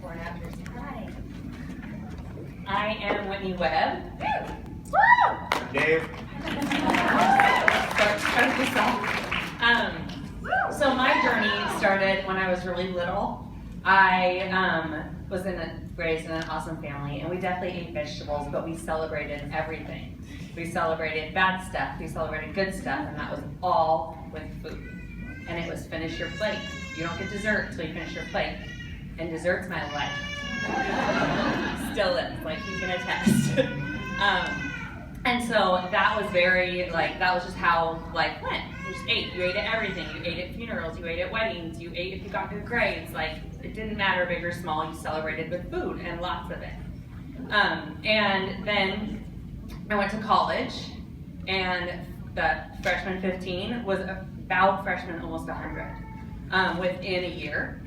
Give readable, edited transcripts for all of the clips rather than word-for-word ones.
before and afters. Hi. I am Whitney Webb. Dave. Start this off. So my journey started when I was really little. I was raised in an awesome family, and we definitely ate vegetables, but we celebrated everything. We celebrated bad stuff, we celebrated good stuff, and that was all with food. And it was finish your plate. You don't get dessert until you finish your plate. And dessert's my life. Still is, like you can attest. And so that was very, that was just how life went. You just ate. You ate at everything. You ate at funerals. You ate at weddings. You ate if you got good grades. It didn't matter big or small. You celebrated with food and lots of it. And then I went to college, and the freshman 15 was about freshman almost 100 within a year.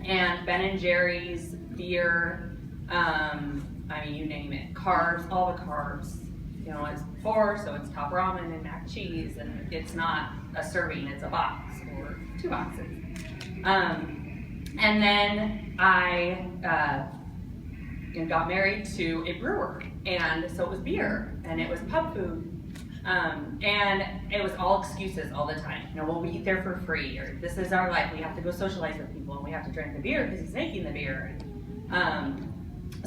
And Ben & Jerry's, beer, you name it, carbs, all the carbs. It's 4, so it's top ramen and mac and cheese, and it's not a serving, it's a box or 2 boxes. And then I got married to a brewer, and so it was beer, and it was pub food, and it was all excuses all the time. Well, we eat there for free, or this is our life, we have to go socialize with people, and we have to drink the beer because he's making the beer.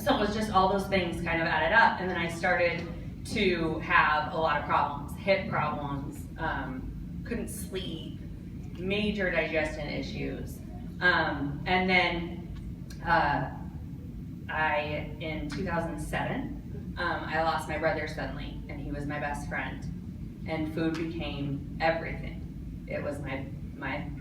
So it was just all those things kind of added up, and then I started to have a lot of problems, hip problems, couldn't sleep, major digestion issues. And then in 2007, I lost my brother suddenly, and he was my best friend, and food became everything. It was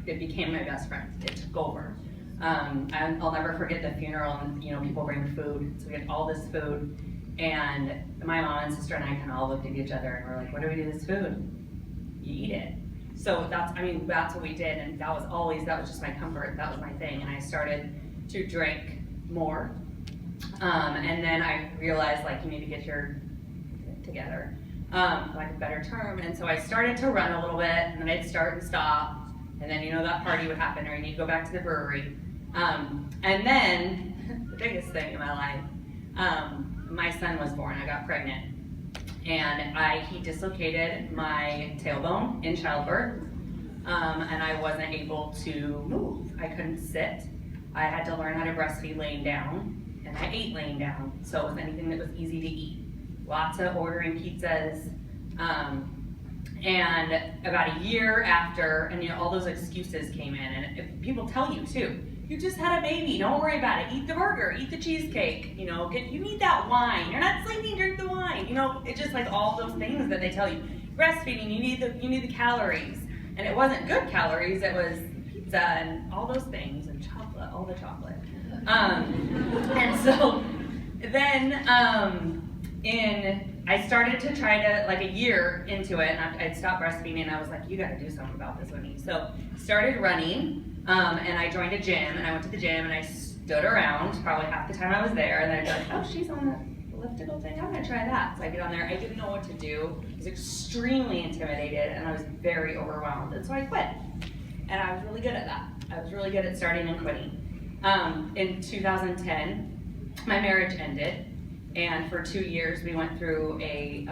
it became my best friend. It took over. I'll never forget the funeral, and people bring food, so we had all this food, and my mom and sister and I kind of all looked at each other and we're like, what do we do with this food? You eat it. So that's what we did, and that was just my comfort, that was my thing, and I started to drink more, and then I realized you need to get your together, a better term, and so I started to run a little bit, and then I'd start and stop, and then that party would happen, or you need to go back to the brewery, and then the biggest thing in my life, my son was born. I got pregnant, and he dislocated my tailbone in childbirth, and I wasn't able to move. I couldn't sit. I had to learn how to breastfeed laying down, and I ate laying down, so it was anything that was easy to eat. Lots of ordering pizzas, and about a year after, and all those excuses came in, and people tell you too, you just had a baby, don't worry about it, eat the burger, eat the cheesecake, you need that wine, you're not sleeping, drink the wine, it's just all those things that they tell you. Breastfeeding, you need the calories, and it wasn't good calories, it was pizza and all those things, and chocolate, all the chocolate. And so then I started to try to, a year into it, and I'd stopped breastfeeding, and I was like, you gotta do something about this, Whitney. So started running, and I joined a gym, and I went to the gym, and I stood around probably half the time I was there, and then I'd be like, oh, she's on the elliptical thing, I'm gonna try that. So I get on there, I didn't know what to do, I was extremely intimidated, and I was very overwhelmed, and so I quit. And I was really good at that. I was really good at starting and quitting. In 2010, my marriage ended, and for 2 years we went through a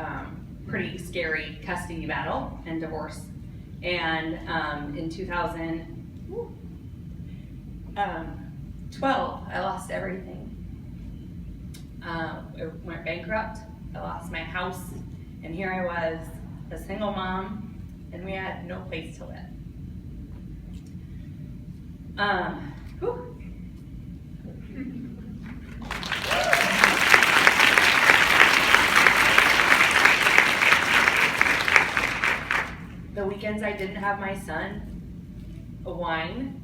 pretty scary custody battle and divorce. And in 2012, I lost everything. I went bankrupt, I lost my house, and here I was, a single mom, and we had no place to live. The weekends I didn't have my son, wine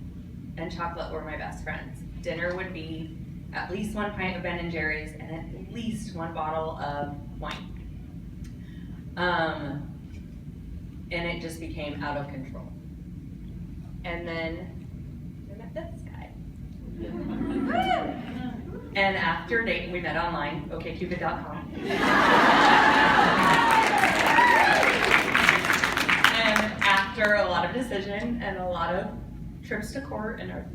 and chocolate were my best friends. Dinner would be at least 1 pint of Ben & Jerry's and at least 1 bottle of wine. And it just became out of control. And then I met this guy. And after dating, we met online, okcupid.com. And after a lot of decision and a lot of trips to court and a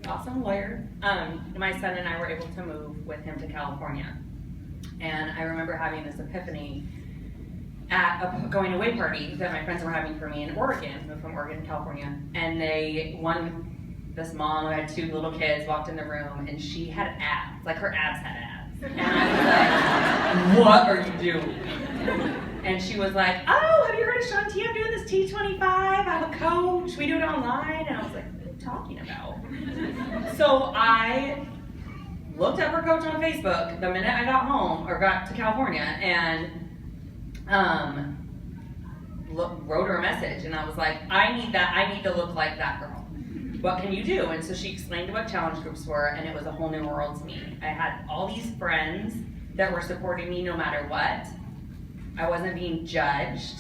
awesome lawyer. My son and I were able to move with him to California. And I remember having this epiphany at a going away party that my friends were having for me in Oregon. Moved from Oregon to California. And this mom who had 2 little kids walked in the room and she had abs, like her abs had abs. And I was like, what are you doing? And she was like, oh, have you heard of Sean T? I'm doing this T25, I'm a coach, we do it online. And I was like, what are you talking about? So I looked up her coach on Facebook the minute I got home, or got to California, and wrote her a message. And I was like, I need to look like that girl. What can you do? And so she explained what challenge groups were, and it was a whole new world to me. I had all these friends that were supporting me no matter what. I wasn't being judged,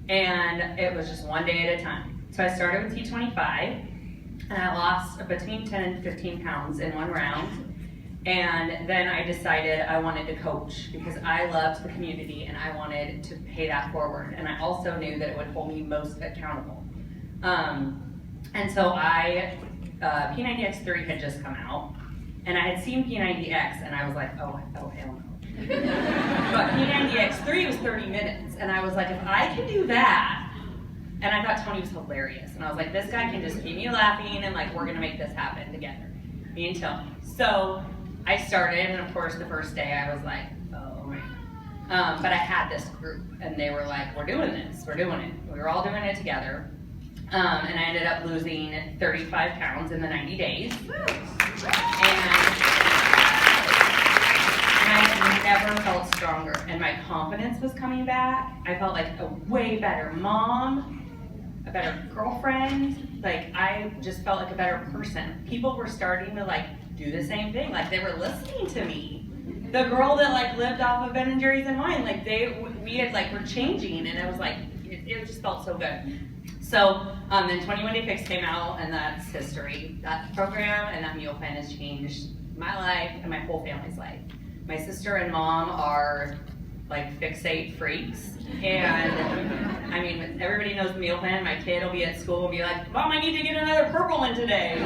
and it was just one day at a time. So I started with T25, and I lost between 10 and 15 pounds in one round. And then I decided I wanted to coach because I loved the community and I wanted to pay that forward. And I also knew that it would hold me most accountable. And so P90X3 had just come out, and I had seen P90X, and I was like, oh hell no. But P90X3 was 30 minutes, and I was like, if I can do that, and I thought Tony was hilarious, and I was like, this guy can just keep me laughing, and like, we're gonna make this happen together, me and Tony. So I started, and of course, the first day I was like, oh man. But I had this group, and they were like, we're doing this, we're doing it. We were all doing it together. And I ended up losing 35 pounds in the 90 days. And I never felt stronger. And my confidence was coming back. I felt like a way better mom, a better girlfriend. Like, I just felt like a better person. People were starting to like do the same thing. Like, they were listening to me. The girl that like lived off of Ben and Jerry's and wine, like we had like were changing, and it was like, it just felt so good. So then 21 Day Fix came out, and that's history. That program and that meal plan has changed my life and my whole family's life. My sister and mom are like fixate freaks, and I mean, everybody knows the meal plan. My kid will be at school and be like, Mom, I need to get another purple one today.